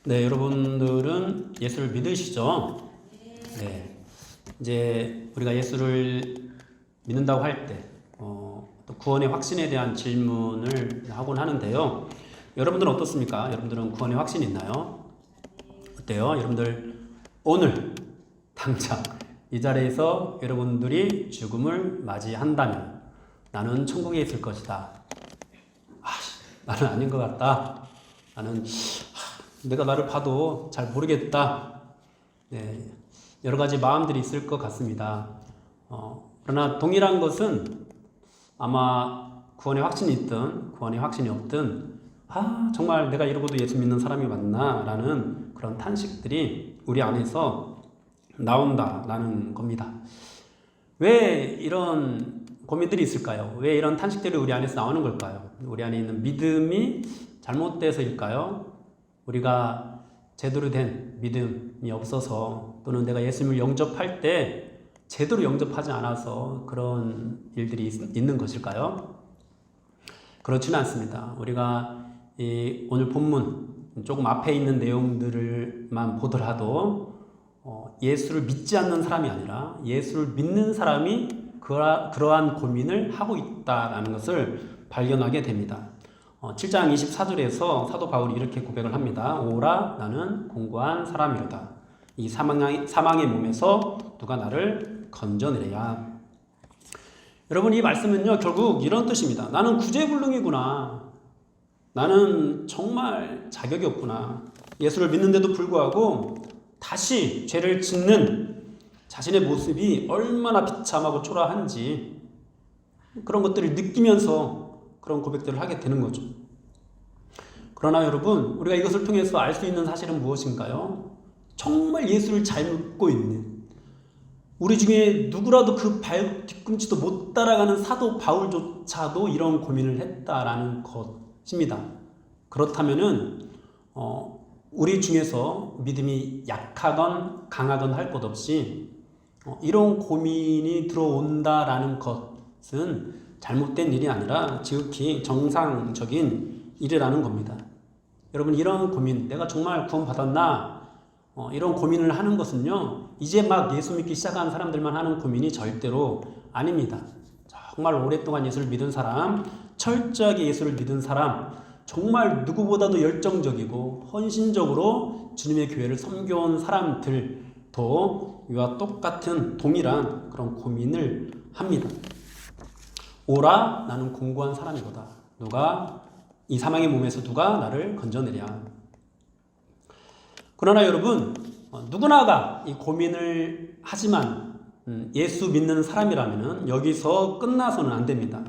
네, 여러분들은 예수를 믿으시죠? 네. 이제 우리가 예수를 믿는다고 할 때, 또 구원의 확신에 대한 질문을 하곤 하는데요. 여러분들은 어떻습니까? 여러분들은 구원의 확신이 있나요? 어때요? 여러분들 오늘 당장 이 자리에서 여러분들이 죽음을 맞이한다면 나는 천국에 있을 것이다. 나는 아닌 것 같다. 나는 내가 나를 봐도 잘 모르겠다. 네, 여러 가지 마음들이 있을 것 같습니다. 그러나 동일한 것은 아마 구원의 확신이 있든 구원의 확신이 없든 정말 내가 이러고도 예수 믿는 사람이 맞나? 라는 그런 탄식들이 우리 안에서 나온다라는 겁니다. 왜 이런 고민들이 있을까요? 왜 이런 탄식들이 우리 안에서 나오는 걸까요? 우리 안에 있는 믿음이 잘못돼서일까요? 우리가 제대로 된 믿음이 없어서 또는 내가 예수님을 영접할 때 제대로 영접하지 않아서 그런 일들이 있는 것일까요? 그렇지는 않습니다. 우리가 오늘 본문 조금 앞에 있는 내용들만 보더라도 예수를 믿지 않는 사람이 아니라 예수를 믿는 사람이 그러한 고민을 하고 있다는 것을 발견하게 됩니다. 7장 24절에서 사도 바울이 이렇게 고백을 합니다. 오라 나는 공고한 사람이로다. 이 사망의 몸에서 누가 나를 건져내랴. 여러분, 이 말씀은요 결국 이런 뜻입니다. 나는 구제불능이구나. 나는 정말 자격이 없구나. 예수를 믿는데도 불구하고 다시 죄를 짓는 자신의 모습이 얼마나 비참하고 초라한지 그런 것들을 느끼면서 그런 고백들을 하게 되는 거죠. 그러나 여러분, 우리가 이것을 통해서 알 수 있는 사실은 무엇인가요? 정말 예수를 잘 믿고 있는 우리 중에 누구라도 그 발 뒤꿈치도 못 따라가는 사도 바울조차도 이런 고민을 했다라는 것입니다. 그렇다면은 우리 중에서 믿음이 약하건 강하건 할 것 없이 이런 고민이 들어온다라는 것은 잘못된 일이 아니라 지극히 정상적인 일이라는 겁니다. 여러분, 이런 고민, 내가 정말 구원받았나? 이런 고민을 하는 것은요, 이제 막 예수 믿기 시작한 사람들만 하는 고민이 절대로 아닙니다. 정말 오랫동안 예수를 믿은 사람, 철저하게 예수를 믿은 사람, 정말 누구보다도 열정적이고 헌신적으로 주님의 교회를 섬겨온 사람들도 이와 똑같은 동일한 그런 고민을 합니다. 오라 나는 공고한 사람이로다. 이 사망의 몸에서 누가 나를 건져내랴. 그러나 여러분, 누구나가 이 고민을 하지만 예수 믿는 사람이라면 여기서 끝나서는 안 됩니다.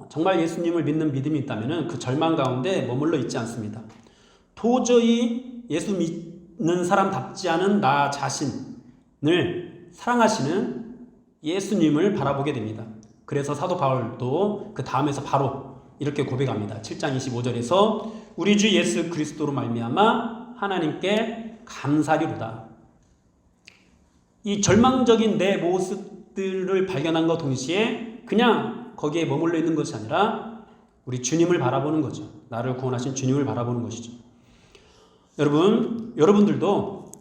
정말 예수님을 믿는 믿음이 있다면 그 절망 가운데 머물러 있지 않습니다. 도저히 예수 믿는 사람답지 않은 나 자신을 사랑하시는 예수님을 바라보게 됩니다. 그래서 사도 바울도 그 다음에서 바로 이렇게 고백합니다. 7장 25절에서 우리 주 예수 그리스도로 말미암아 하나님께 감사리로다. 이 절망적인 내 모습들을 발견한 것 동시에 그냥 거기에 머물러 있는 것이 아니라 우리 주님을 바라보는 거죠. 나를 구원하신 주님을 바라보는 것이죠. 여러분들도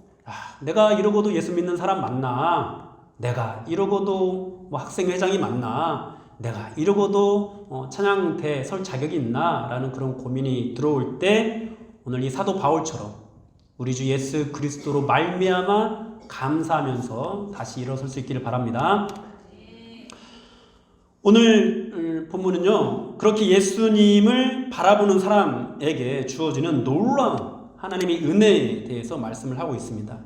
내가 이러고도 예수 믿는 사람 맞나? 내가 이러고도 학생회장이 맞나? 내가 이러고도 찬양대 설 자격이 있나? 라는 그런 고민이 들어올 때 오늘 이 사도 바울처럼 우리 주 예수 그리스도로 말미암아 감사하면서 다시 일어설 수 있기를 바랍니다. 오늘 본문은요, 그렇게 예수님을 바라보는 사람에게 주어지는 놀라운 하나님의 은혜에 대해서 말씀을 하고 있습니다.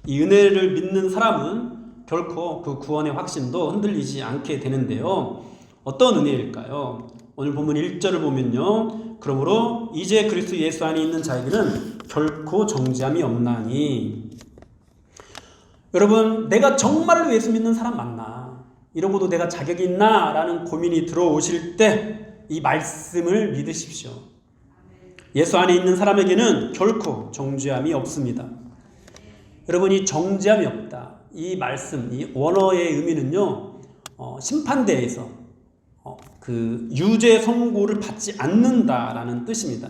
이 은혜를 믿는 사람은 결코 그 구원의 확신도 흔들리지 않게 되는데요. 어떤 은혜일까요? 오늘 본문 1절을 보면요. 그러므로 이제 그리스도 예수 안에 있는 자에게는 결코 정죄함이 없나니. 여러분, 내가 정말로 예수 믿는 사람 맞나? 이러고도 내가 자격이 있나? 라는 고민이 들어오실 때 이 말씀을 믿으십시오. 예수 안에 있는 사람에게는 결코 정죄함이 없습니다. 여러분, 이 정죄함이 없다. 이 말씀, 이 원어의 의미는요, 심판대에서 그 유죄 선고를 받지 않는다라는 뜻입니다.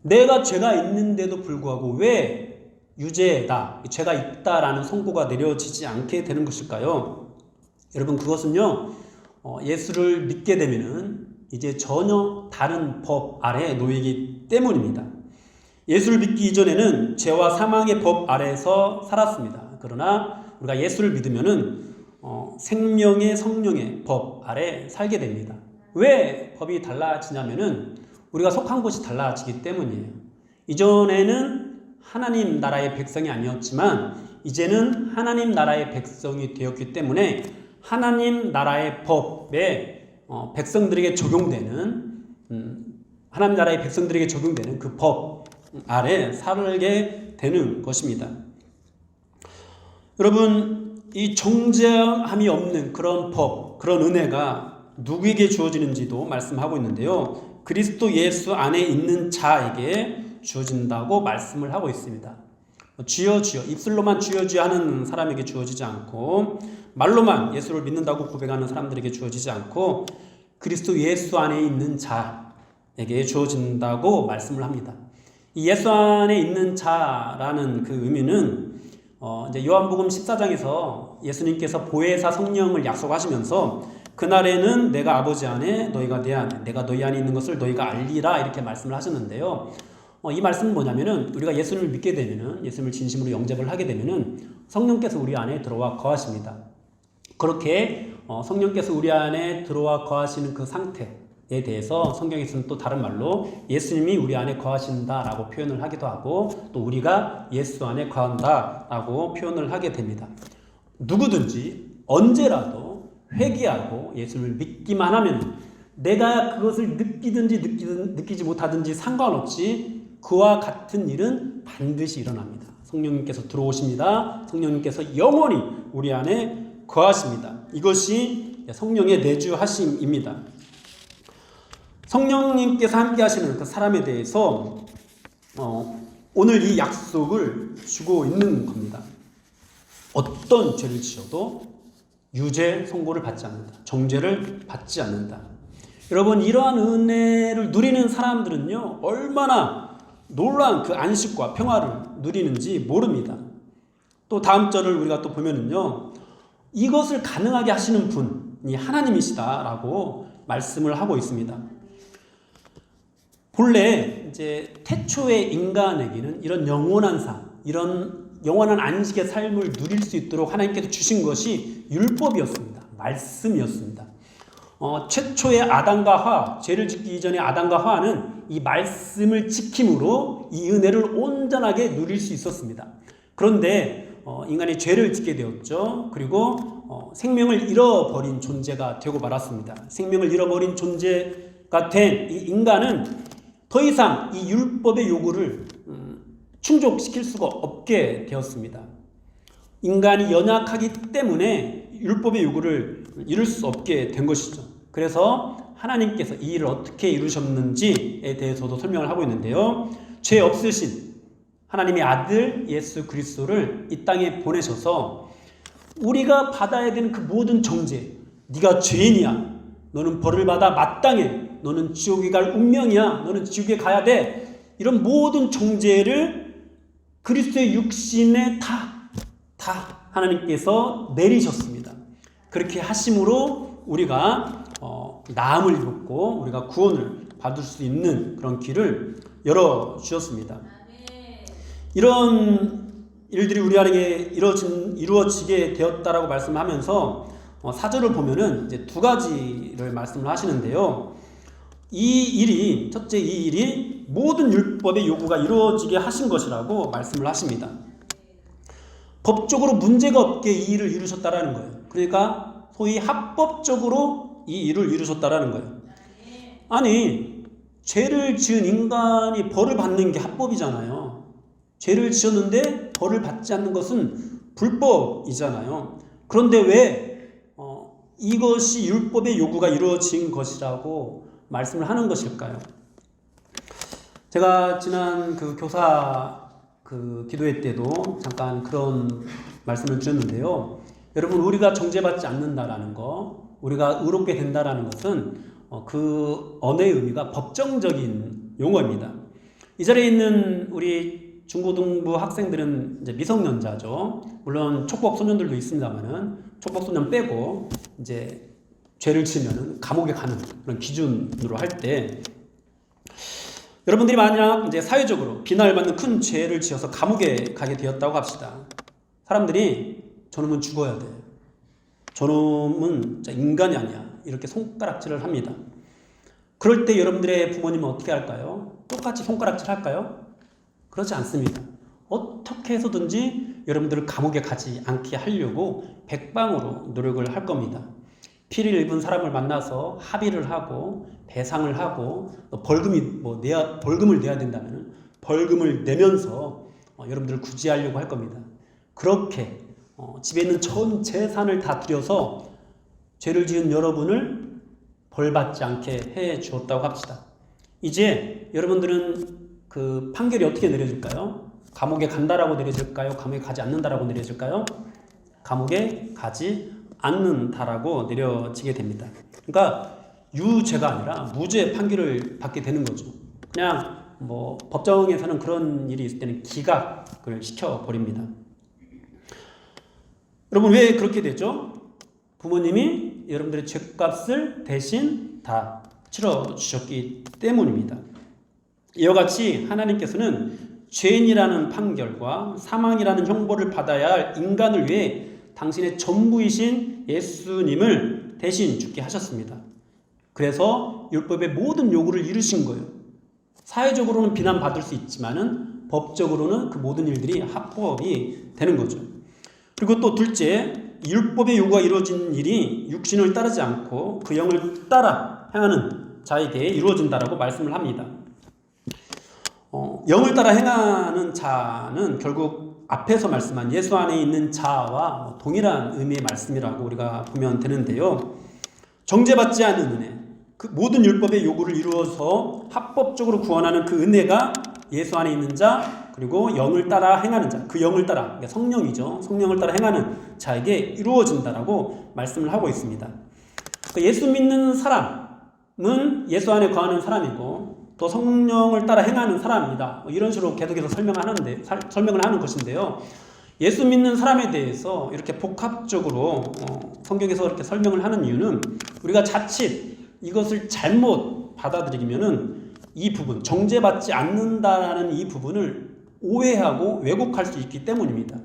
내가 죄가 있는데도 불구하고 왜 유죄다, 죄가 있다라는 선고가 내려지지 않게 되는 것일까요? 여러분, 그것은요, 예수를 믿게 되면은 이제 전혀 다른 법 아래에 놓이기 때문입니다. 예수를 믿기 이전에는 죄와 사망의 법 아래에서 살았습니다. 그러나 우리가 예수를 믿으면은 생명의 성령의 법 아래 살게 됩니다. 왜 법이 달라지냐면은 우리가 속한 곳이 달라지기 때문이에요. 이전에는 하나님 나라의 백성이 아니었지만 이제는 하나님 나라의 백성이 되었기 때문에 하나님 나라의 법에 백성들에게 적용되는 하나님 나라의 백성들에게 적용되는 그 법 아래 살게 되는 것입니다. 여러분, 이 정죄함이 없는 그런 법, 그런 은혜가 누구에게 주어지는지도 말씀하고 있는데요. 그리스도 예수 안에 있는 자에게 주어진다고 말씀을 하고 있습니다. 주여 주여, 입술로만 주여 주여 하는 사람에게 주어지지 않고 말로만 예수를 믿는다고 고백하는 사람들에게 주어지지 않고 그리스도 예수 안에 있는 자에게 주어진다고 말씀을 합니다. 이 예수 안에 있는 자라는 그 의미는 이제 요한복음 14장에서 예수님께서 보혜사 성령을 약속하시면서 그날에는 내가 아버지 안에 너희가 내 안에 내가 너희 안에 있는 것을 너희가 알리라 이렇게 말씀을 하셨는데요. 이 말씀은 뭐냐면은 우리가 예수님을 믿게 되면은 예수님을 진심으로 영접을 하게 되면은 성령께서 우리 안에 들어와 거하십니다. 그렇게 성령께서 우리 안에 들어와 거하시는 그 상태에 대해서 성경에서는 또 다른 말로 예수님이 우리 안에 거하신다라고 표현을 하기도 하고 또 우리가 예수 안에 거한다라고 표현을 하게 됩니다. 누구든지 언제라도 회개하고 예수를 믿기만 하면 내가 그것을 느끼든지 느끼지 못하든지 상관없이 그와 같은 일은 반드시 일어납니다. 성령님께서 들어오십니다. 성령님께서 영원히 우리 안에 거하십니다. 이것이 성령의 내주하심입니다. 성령님께서 함께 하시는 그 사람에 대해서 오늘 이 약속을 주고 있는 겁니다. 어떤 죄를 지어도 유죄 선고를 받지 않는다. 정죄를 받지 않는다. 여러분, 이러한 은혜를 누리는 사람들은요, 얼마나 놀라운 그 안식과 평화를 누리는지 모릅니다. 또 다음 절을 우리가 또 보면은요, 이것을 가능하게 하시는 분이 하나님이시다라고 말씀을 하고 있습니다. 본래 이제 태초의 인간에게는 이런 영원한 삶, 이런 영원한 안식의 삶을 누릴 수 있도록 하나님께서 주신 것이 율법이었습니다. 말씀이었습니다. 최초의 아담과 하와, 죄를 짓기 이전의 아담과 하와는 이 말씀을 지킴으로 이 은혜를 온전하게 누릴 수 있었습니다. 그런데 인간이 죄를 짓게 되었죠. 그리고 생명을 잃어버린 존재가 되고 말았습니다. 생명을 잃어버린 존재가 된 이 인간은 더 이상 이 율법의 요구를 충족시킬 수가 없게 되었습니다. 인간이 연약하기 때문에 율법의 요구를 이룰 수 없게 된 것이죠. 그래서 하나님께서 이 일을 어떻게 이루셨는지에 대해서도 설명을 하고 있는데요. 죄 없으신 하나님의 아들 예수 그리스도를 이 땅에 보내셔서 우리가 받아야 되는 그 모든 정죄, 네가 죄인이야, 너는 벌을 받아 마땅해, 너는 지옥에 갈 운명이야, 너는 지옥에 가야 돼, 이런 모든 정죄를 그리스도의 육신에 다 하나님께서 내리셨습니다. 그렇게 하심으로 우리가 나음을 입었고 우리가 구원을 받을 수 있는 그런 길을 열어주셨습니다. 이런 일들이 우리 안에 이루어지게 되었다라고 말씀하면서 4절을 보면은 이제 두 가지를 말씀을 하시는데요. 첫째 이 일이 모든 율법의 요구가 이루어지게 하신 것이라고 말씀을 하십니다. 법적으로 문제가 없게 이 일을 이루셨다라는 거예요. 그러니까 소위 합법적으로 이 일을 이루셨다라는 거예요. 아니, 죄를 지은 인간이 벌을 받는 게 합법이잖아요. 죄를 지었는데 벌을 받지 않는 것은 불법이잖아요. 그런데 왜 이것이 율법의 요구가 이루어진 것이라고 말씀을 하는 것일까요? 제가 지난 그 교사 기도회 때도 잠깐 그런 말씀을 드렸는데요. 여러분, 우리가 정죄받지 않는다라는 거, 우리가 의롭게 된다라는 것은 그 언어의 의미가 법정적인 용어입니다. 이 자리에 있는 우리 중고등부 학생들은 이제 미성년자죠. 물론 촉법 소년들도 있습니다만은 촉법 소년 빼고 이제 죄를 지으면은 감옥에 가는 그런 기준으로 할 때 여러분들이 만약 이제 사회적으로 비난을 받는 큰 죄를 지어서 감옥에 가게 되었다고 합시다. 사람들이 저놈은 죽어야 돼. 저놈은 인간이 아니야. 이렇게 손가락질을 합니다. 그럴 때 여러분들의 부모님은 어떻게 할까요? 똑같이 손가락질 할까요? 그렇지 않습니다. 어떻게 해서든지 여러분들을 감옥에 가지 않게 하려고 백방으로 노력을 할 겁니다. 피를 입은 사람을 만나서 합의를 하고 배상을 하고 벌금을 내야 된다면 벌금을 내면서 여러분들을 구제하려고 할 겁니다. 그렇게 집에 있는 전 재산을 다 들여서 죄를 지은 여러분을 벌받지 않게 해 주었다고 합시다. 이제 여러분들은 그 판결이 어떻게 내려질까요? 감옥에 간다라고 내려질까요? 감옥에 가지 않는다라고 내려질까요? 감옥에 가지 않는다라고 내려지게 됩니다. 그러니까 유죄가 아니라 무죄 판결을 받게 되는 거죠. 그냥 법정에서는 그런 일이 있을 때는 기각을 시켜버립니다. 여러분 왜 그렇게 되죠? 부모님이 여러분들의 죄값을 대신 다 치러주셨기 때문입니다. 이와 같이 하나님께서는 죄인이라는 판결과 사망이라는 형벌을 받아야 할 인간을 위해 당신의 전부이신 예수님을 대신 죽게 하셨습니다. 그래서 율법의 모든 요구를 이루신 거예요. 사회적으로는 비난받을 수 있지만은 법적으로는 그 모든 일들이 합법이 되는 거죠. 그리고 또 둘째, 율법의 요구가 이루어진 일이 육신을 따르지 않고 그 영을 따라 행하는 자에게 이루어진다라고 말씀을 합니다. 영을 따라 행하는 자는 결국 앞에서 말씀한 예수 안에 있는 자와 동일한 의미의 말씀이라고 우리가 보면 되는데요. 정죄받지 않은 은혜, 그 모든 율법의 요구를 이루어서 합법적으로 구원하는 그 은혜가 예수 안에 있는 자, 그리고 영을 따라 행하는 자, 그 영을 따라, 그러니까 성령이죠. 성령을 따라 행하는 자에게 이루어진다라고 말씀을 하고 있습니다. 예수 믿는 사람은 예수 안에 거하는 사람이고 또 성령을 따라 행하는 사람입니다. 이런 식으로 계속해서 설명을 하는 것인데요. 예수 믿는 사람에 대해서 이렇게 복합적으로 성경에서 이렇게 설명을 하는 이유는 우리가 자칫 이것을 잘못 받아들이면은 이 부분, 정죄받지 않는다라는 이 부분을 오해하고 왜곡할 수 있기 때문입니다.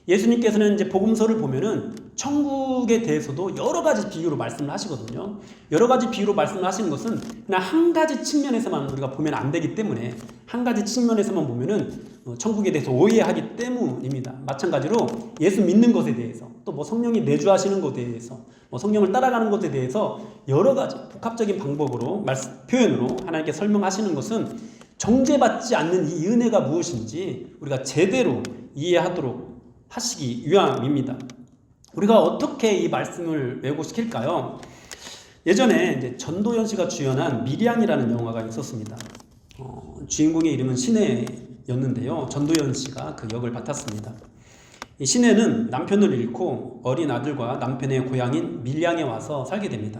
예수님께서는 이제 복음서를 보면은 천국에 대해서도 여러 가지 비유로 말씀을 하시거든요. 여러 가지 비유로 말씀을 하시는 것은 그냥 한 가지 측면에서만 우리가 보면 안 되기 때문에 한 가지 측면에서만 보면은 천국에 대해서 오해하기 때문입니다. 마찬가지로 예수 믿는 것에 대해서 또 성령이 내주하시는 것에 대해서 성령을 따라가는 것에 대해서 여러 가지 복합적인 방법으로 표현으로 하나님께 설명하시는 것은 정죄받지 않는 이 은혜가 무엇인지 우리가 제대로 이해하도록 하시기 위함입니다. 우리가 어떻게 이 말씀을 왜곡시킬까요? 예전에 이제 전도연 씨가 주연한 미량이라는 영화가 있었습니다. 주인공의 이름은 신혜였는데요. 전도연 씨가 그 역을 맡았습니다. 이 신혜는 남편을 잃고 어린 아들과 남편의 고향인 밀양에 와서 살게 됩니다.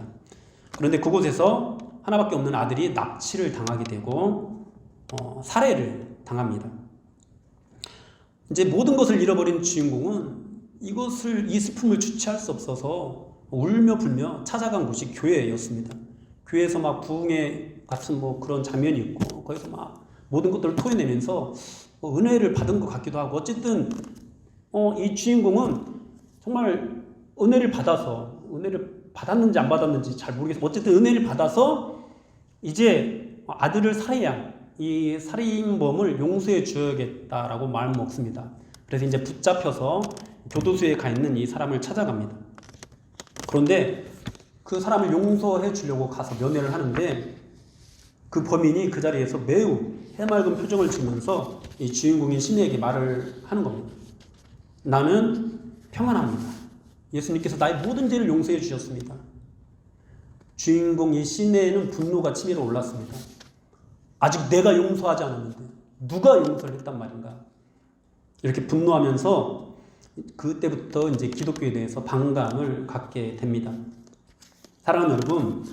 그런데 그곳에서 하나밖에 없는 아들이 납치를 당하게 되고 살해를 당합니다. 이제 모든 것을 잃어버린 주인공은 이 슬픔을 주체할 수 없어서 울며 불며 찾아간 곳이 교회였습니다. 교회에서 막 부흥회 같은 그런 장면이 있고 거기서 막 모든 것들을 토해내면서 은혜를 받은 것 같기도 하고 어쨌든 이 주인공은 정말 은혜를 받았는지 안 받았는지 잘 모르겠어요. 어쨌든 은혜를 받아서 이제 아들을 살해한 이 살인범을 용서해 줘야겠다라고 마음 먹습니다. 그래서 이제 붙잡혀서 교도소에 가 있는 이 사람을 찾아갑니다. 그런데 그 사람을 용서해 주려고 가서 면회를 하는데 그 범인이 그 자리에서 매우 해맑은 표정을 지으면서 이 주인공인 신혜에게 말을 하는 겁니다. 나는 평안합니다. 예수님께서 나의 모든 죄를 용서해 주셨습니다. 주인공 이 신혜에는 분노가 치밀어 올랐습니다. 아직 내가 용서하지 않았는데 누가 용서를 했단 말인가? 이렇게 분노하면서 그때부터 이제 기독교에 대해서 반감을 갖게 됩니다. 사랑하는 여러분,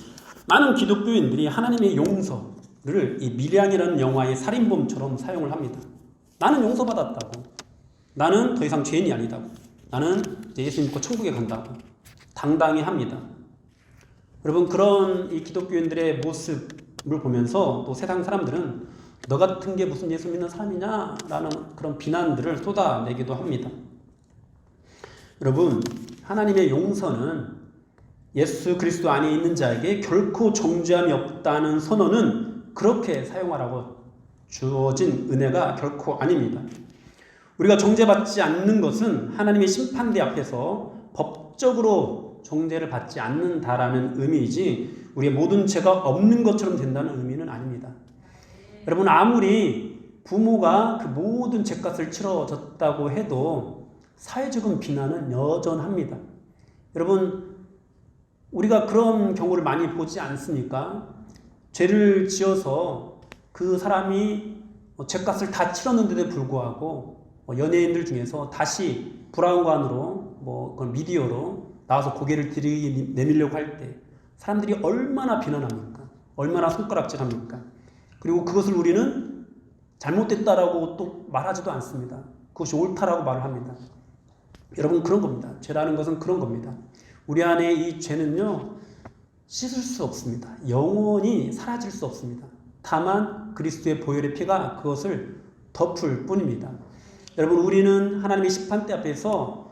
많은 기독교인들이 하나님의 용서, 이 밀양이라는 영화의 살인범처럼 사용을 합니다. 나는 용서받았다고. 나는 더 이상 죄인이 아니다고. 나는 이제 예수 믿고 천국에 간다고. 당당히 합니다. 여러분, 그런 이 기독교인들의 모습을 보면서 또 세상 사람들은 너 같은 게 무슨 예수 믿는 사람이냐? 라는 그런 비난들을 쏟아내기도 합니다. 여러분, 하나님의 용서는 예수 그리스도 안에 있는 자에게 결코 정죄함이 없다는 선언은 그렇게 사용하라고 주어진 은혜가 결코 아닙니다. 우리가 정죄받지 않는 것은 하나님의 심판대 앞에서 법적으로 정죄를 받지 않는다라는 의미이지 우리의 모든 죄가 없는 것처럼 된다는 의미는 아닙니다. 여러분, 아무리 부모가 그 모든 죄값을 치러줬다고 해도 사회적인 비난은 여전합니다. 여러분, 우리가 그런 경우를 많이 보지 않습니까? 죄를 지어서 그 사람이 죄값을 다 치렀는데도 불구하고 연예인들 중에서 다시 브라운관으로 그런 미디어로 나와서 고개를 내밀려고 할 때 사람들이 얼마나 비난합니까? 얼마나 손가락질합니까? 그리고 그것을 우리는 잘못됐다라고 또 말하지도 않습니다. 그것이 옳다라고 말을 합니다. 여러분, 그런 겁니다. 죄라는 것은 그런 겁니다. 우리 안에 이 죄는요, 씻을 수 없습니다. 영원히 사라질 수 없습니다. 다만 그리스도의 보혈의 피가 그것을 덮을 뿐입니다. 여러분, 우리는 하나님의 심판대 앞에서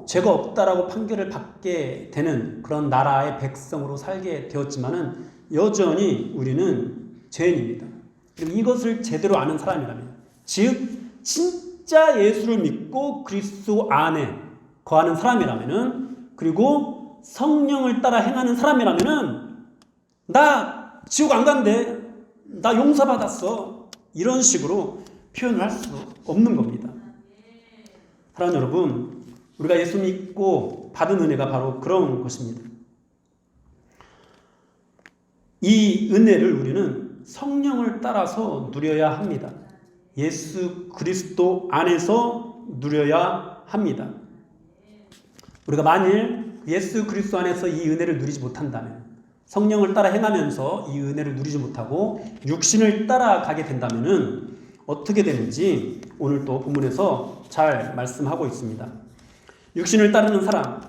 죄가 없다라고 판결을 받게 되는 그런 나라의 백성으로 살게 되었지만은 여전히 우리는 죄인입니다. 그리고 이것을 제대로 아는 사람이라면, 즉 진짜 예수를 믿고 그리스도 안에 거하는 사람이라면은, 그리고 성령을 따라 행하는 사람이라면은, 나 지옥 안 간대, 나 용서받았어, 이런 식으로 표현을 할 수 없는 겁니다. 사랑하는 여러분, 우리가 예수 믿고 받은 은혜가 바로 그런 것입니다. 이 은혜를 우리는 성령을 따라서 누려야 합니다. 예수 그리스도 안에서 누려야 합니다. 우리가 만일 예수 그리스도 안에서 이 은혜를 누리지 못한다면, 성령을 따라 행하면서 이 은혜를 누리지 못하고 육신을 따라가게 된다면 어떻게 되는지 오늘 또 본문에서 잘 말씀하고 있습니다. 육신을 따르는 사람,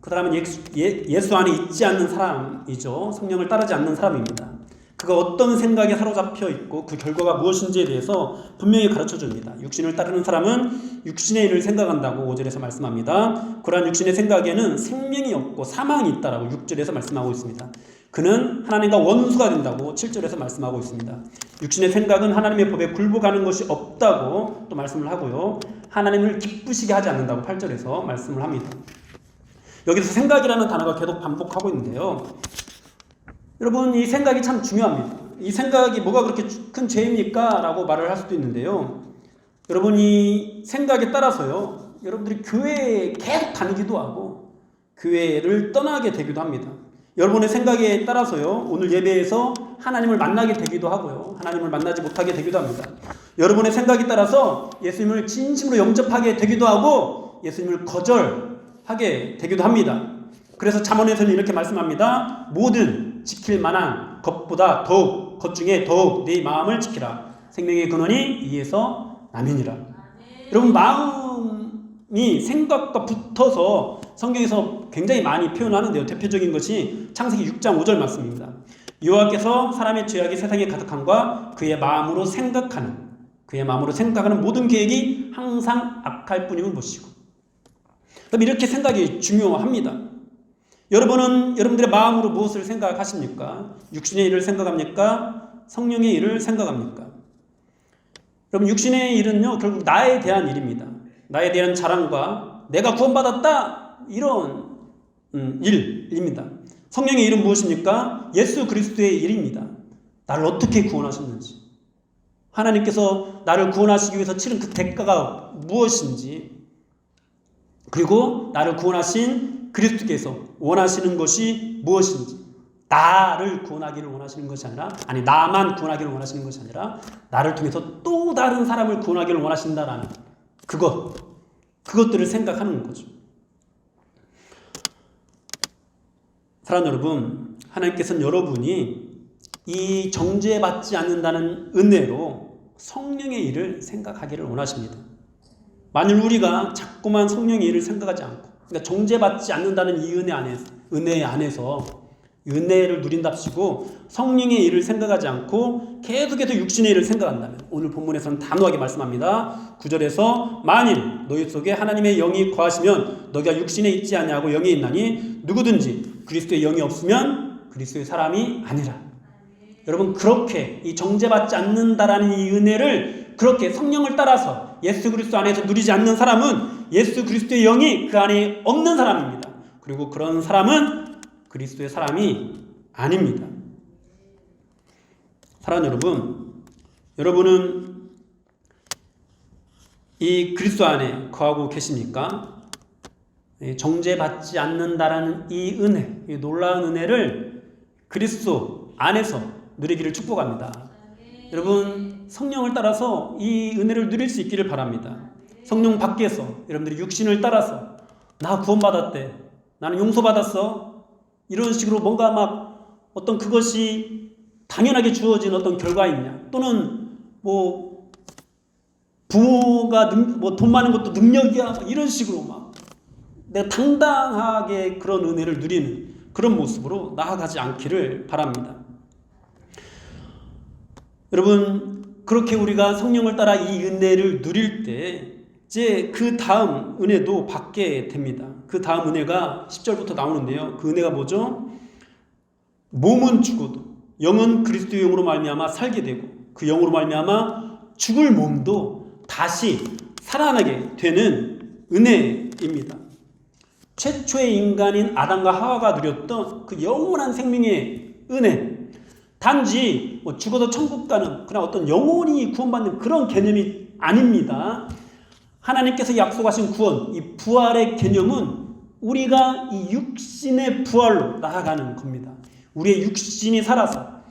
그 사람은 예수 안에 있지 않는 사람이죠. 성령을 따르지 않는 사람입니다. 그가 어떤 생각에 사로잡혀 있고 그 결과가 무엇인지에 대해서 분명히 가르쳐 줍니다. 육신을 따르는 사람은 육신의 일을 생각한다고 5절에서 말씀합니다. 그러한 육신의 생각에는 생명이 없고 사망이 있다라고 6절에서 말씀하고 있습니다. 그는 하나님과 원수가 된다고 7절에서 말씀하고 있습니다. 육신의 생각은 하나님의 법에 굴복하는 것이 없다고 또 말씀을 하고요. 하나님을 기쁘시게 하지 않는다고 8절에서 말씀을 합니다. 여기서 생각이라는 단어가 계속 반복하고 있는데요. 여러분, 이 생각이 참 중요합니다. 이 생각이 뭐가 그렇게 큰 죄입니까? 라고 말을 할 수도 있는데요. 여러분, 이 생각에 따라서요, 여러분들이 교회에 계속 다니기도 하고 교회를 떠나게 되기도 합니다. 여러분의 생각에 따라서요, 오늘 예배에서 하나님을 만나게 되기도 하고요, 하나님을 만나지 못하게 되기도 합니다. 여러분의 생각에 따라서 예수님을 진심으로 영접하게 되기도 하고 예수님을 거절하게 되기도 합니다. 그래서 잠언에서는 이렇게 말씀합니다. 모든 지킬 만한 것보다 더욱, 것 중에 더욱 네 마음을 지키라. 생명의 근원이 이에서 나면이라. 여러분, 마음이 생각과 붙어서 성경에서 굉장히 많이 표현하는데요. 대표적인 것이 창세기 6장 5절 말씀입니다. 여호와께서 사람의 죄악이 세상에 가득함과 그의 마음으로 생각하는 모든 계획이 항상 악할 뿐임을 보시고. 그럼 이렇게 생각이 중요합니다. 여러분은 여러분들의 마음으로 무엇을 생각하십니까? 육신의 일을 생각합니까? 성령의 일을 생각합니까? 여러분, 육신의 일은요, 결국 나에 대한 일입니다. 나에 대한 자랑과 내가 구원받았다, 이런 일입니다. 성령의 일은 무엇입니까? 예수 그리스도의 일입니다. 나를 어떻게 구원하셨는지, 하나님께서 나를 구원하시기 위해서 치른 그 대가가 무엇인지, 그리고 나를 구원하신 그리스도께서 원하시는 것이 무엇인지, 나를 구원하기를 원하시는 것이 아니라, 나만 구원하기를 원하시는 것이 아니라 나를 통해서 또 다른 사람을 구원하기를 원하신다라는 그것들을 생각하는 거죠. 사랑하는 여러분, 하나님께서는 여러분이 이 정죄받지 않는다는 은혜로 성령의 일을 생각하기를 원하십니다. 만일 우리가 자꾸만 성령의 일을 생각하지 않고, 그러니까 정죄받지 않는다는 이 은혜 안에서 은혜를 누린답시고 성령의 일을 생각하지 않고 계속해서 육신의 일을 생각한다면, 오늘 본문에서는 단호하게 말씀합니다. 9절에서 만일 너희 속에 하나님의 영이 거하시면 너희가 육신에 있지 아니하고 영에 있나니 누구든지 그리스도의 영이 없으면 그리스도의 사람이 아니라. 여러분, 그렇게 이 정죄받지 않는다라는 이 은혜를 그렇게 성령을 따라서 예수 그리스도 안에서 누리지 않는 사람은 예수 그리스도의 영이 그 안에 없는 사람입니다. 그리고 그런 사람은 그리스도의 사람이 아닙니다. 사랑하는 여러분, 여러분은 이 그리스도 안에 거하고 계십니까? 정죄받지 않는다라는 이 은혜, 이 놀라운 은혜를 그리스도 안에서 누리기를 축복합니다. 여러분, 성령을 따라서 이 은혜를 누릴 수 있기를 바랍니다. 성령 밖에서 여러분들이 육신을 따라서 나 구원받았대, 나는 용서받았어, 이런 식으로 뭔가 막 어떤 그것이 당연하게 주어진 어떤 결과있냐, 또는 뭐 부모가 뭐 돈 많은 것도 능력이야, 이런 식으로 막 내가 당당하게 그런 은혜를 누리는 그런 모습으로 나아가지 않기를 바랍니다. 여러분, 그렇게 우리가 성령을 따라 이 은혜를 누릴 때 이제 그 다음 은혜도 받게 됩니다. 그 다음 은혜가 10절부터 나오는데요. 그 은혜가 뭐죠? 몸은 죽어도 영은 그리스도의 영으로 말미암아 살게 되고 그 영으로 말미암아 죽을 몸도 다시 살아나게 되는 은혜입니다. 최초의 인간인 아담과 하와가 누렸던 그 영원한 생명의 은혜, 단지 죽어서 천국 가는 그런 어떤 영원히 구원받는 그런 개념이 아닙니다. 하나님께서 약속하신 구원, 이 부활의 개념은 우리가 이 육신의 부활로 나아가는 겁니다. 우리의 육신이 살아서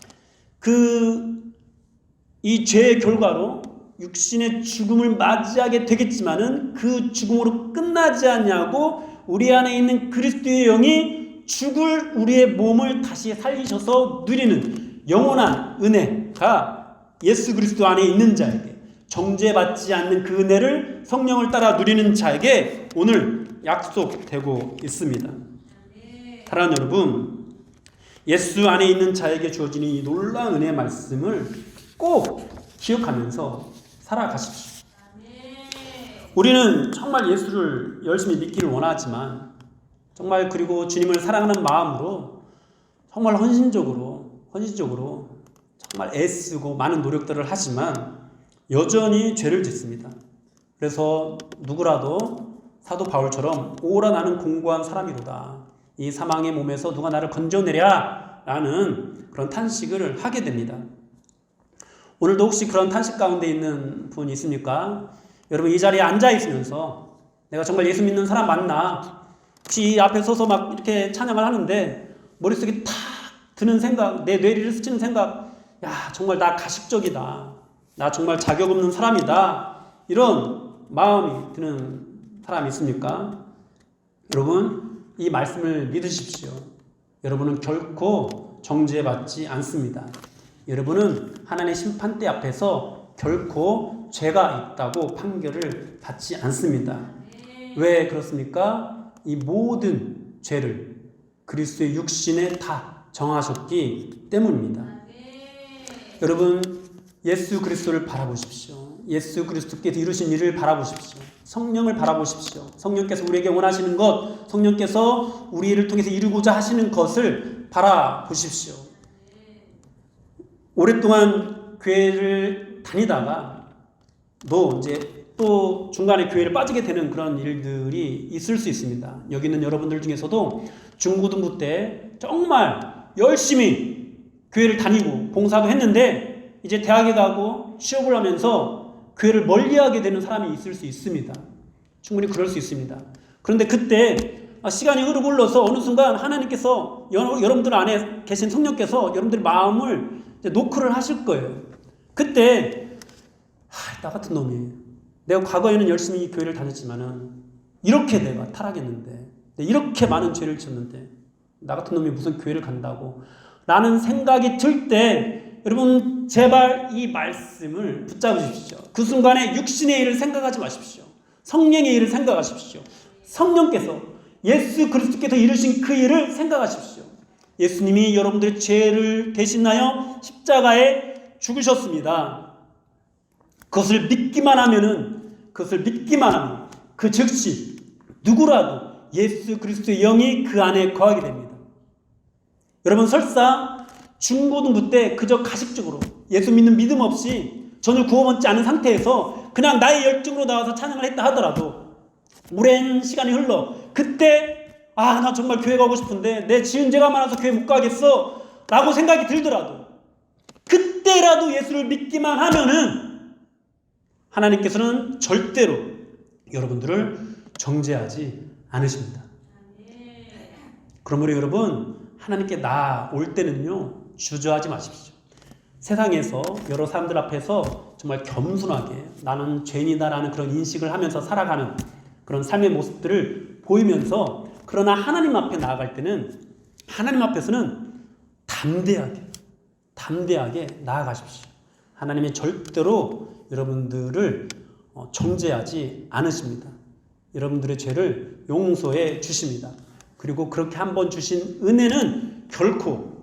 이 죄의 결과로 육신의 죽음을 맞이하게 되겠지만은 그 죽음으로 끝나지 않냐고 우리 안에 있는 그리스도의 영이 죽을 우리의 몸을 다시 살리셔서 누리는 영원한 은혜가 예수 그리스도 안에 있는 자에게, 정죄받지 않는 그 은혜를 성령을 따라 누리는 자에게 오늘 약속되고 있습니다. 사랑하는 여러분, 예수 안에 있는 자에게 주어진 이 놀라운 은혜의 말씀을 꼭 기억하면서 살아가십시오. 우리는 정말 예수를 열심히 믿기를 원하지만, 정말 그리고 주님을 사랑하는 마음으로 정말 헌신적으로 정말 애쓰고 많은 노력들을 하지만 여전히 죄를 짓습니다. 그래서 누구라도 사도 바울처럼 오라 나는 공고한 사람이로다, 이 사망의 몸에서 누가 나를 건져내랴 라는 그런 탄식을 하게 됩니다. 오늘도 혹시 그런 탄식 가운데 있는 분 있습니까? 여러분, 이 자리에 앉아 있으면서 내가 정말 예수 믿는 사람 맞나? 혹시 이 앞에 서서 막 이렇게 찬양을 하는데 머릿속에 탁 드는 생각, 내 뇌리를 스치는 생각, 야, 정말 나 가식적이다, 나 정말 자격 없는 사람이다, 이런 마음이 드는 사람이 있습니까? 여러분, 이 말씀을 믿으십시오. 여러분은 결코 정죄받지 않습니다. 여러분은 하나님의 심판대 앞에서 결코 죄가 있다고 판결을 받지 않습니다. 왜 그렇습니까? 이 모든 죄를 그리스도의 육신에 다 정하셨기 때문입니다. 여러분, 예수 그리스도를 바라보십시오. 예수 그리스도께서 이루신 일을 바라보십시오. 성령을 바라보십시오. 성령께서 우리에게 원하시는 것, 성령께서 우리를 통해서 이루고자 하시는 것을 바라보십시오. 오랫동안 교회를 다니다가 이제 또 중간에 교회를 빠지게 되는 그런 일들이 있을 수 있습니다. 여기 있는 여러분들 중에서도 중고등부 때 정말 열심히 교회를 다니고 봉사도 했는데 이제 대학에 가고 취업을 하면서 교회를 멀리하게 되는 사람이 있을 수 있습니다. 충분히 그럴 수 있습니다. 그런데 그때 시간이 흐르고 흘러서 어느 순간 하나님께서 여러분들 안에 계신 성령께서 여러분들의 마음을 이제 노크를 하실 거예요. 그때 나 같은 놈이, 내가 과거에는 열심히 교회를 다녔지만은 이렇게 내가 타락했는데, 이렇게 많은 죄를 지었는데 나 같은 놈이 무슨 교회를 간다고, 라는 생각이 들 때 여러분 제발 이 말씀을 붙잡으십시오. 그 순간에 육신의 일을 생각하지 마십시오. 성령의 일을 생각하십시오. 성령께서 예수 그리스도께서 이루신 그 일을 생각하십시오. 예수님이 여러분들의 죄를 대신하여 십자가에 죽으셨습니다. 그것을 믿기만 하면 그 즉시 누구라도 예수 그리스도의 영이 그 안에 거하게 됩니다. 여러분 설사 중고등부 때 그저 가식적으로 예수 믿는 믿음 없이 전혀 구원받지 않은 상태에서 그냥 나의 열정으로 나와서 찬양을 했다 하더라도 오랜 시간이 흘러 그때 나 정말 교회 가고 싶은데 내 지은 죄가 많아서 교회 못 가겠어 라고 생각이 들더라도 그때라도 예수를 믿기만 하면은 하나님께서는 절대로 여러분들을 정죄하지 않으십니다. 그러므로 여러분 하나님께 나올 때는요 주저하지 마십시오. 세상에서 여러 사람들 앞에서 정말 겸손하게 나는 죄인이다라는 그런 인식을 하면서 살아가는 그런 삶의 모습들을 보이면서 그러나 하나님 앞에 나아갈 때는 하나님 앞에서는 담대하게 나아가십시오. 하나님이 절대로 여러분들을 정죄하지 않으십니다. 여러분들의 죄를 용서해 주십니다. 그리고 그렇게 한번 주신 은혜는 결코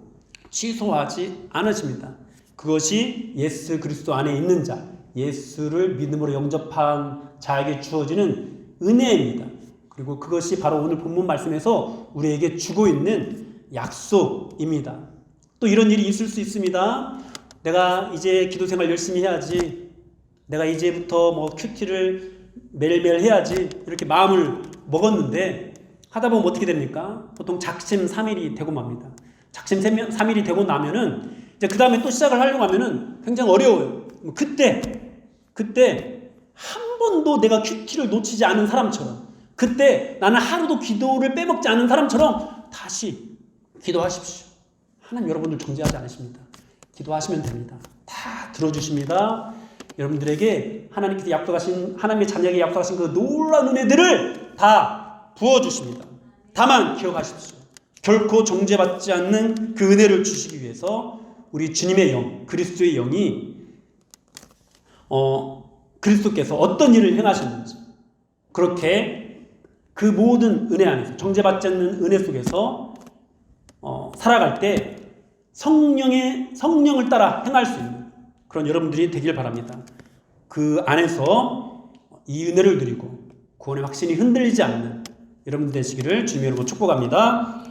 취소하지 않으십니다. 그것이 예수 그리스도 안에 있는 자, 예수를 믿음으로 영접한 자에게 주어지는 은혜입니다. 그리고 그것이 바로 오늘 본문 말씀에서 우리에게 주고 있는 약속입니다. 또 이런 일이 있을 수 있습니다. 내가 이제 기도 생활 열심히 해야지. 내가 이제부터 큐티를 매일매일 해야지. 이렇게 마음을 먹었는데 하다 보면 어떻게 됩니까? 보통 작심 3일이 되고 맙니다. 작심 3일이 되고 나면은 이제 그 다음에 또 시작을 하려고 하면은 굉장히 어려워요. 그때 한 번도 내가 큐티를 놓치지 않은 사람처럼, 그때 나는 하루도 기도를 빼먹지 않은 사람처럼 다시 기도하십시오. 하나님 여러분들 정죄하지 않으십니다. 기도하시면 됩니다. 다 들어주십니다. 여러분들에게 하나님께서 약속하신, 하나님의 자녀에게 약속하신 그 놀라운 은혜들을 다 부어주십니다. 다만 기억하십시오. 결코 정죄받지 않는 그 은혜를 주시기 위해서 우리 주님의 영, 그리스도의 영이 그리스도께서 어떤 일을 행하셨는지, 그렇게 그 모든 은혜 안에서, 정죄받지 않는 은혜 속에서 살아갈 때 성령을 따라 행할 수 있는 그런 여러분들이 되길 바랍니다. 그 안에서 이 은혜를 누리고 구원의 확신이 흔들리지 않는 여러분 되시기를 주님의 이름으로 축복합니다.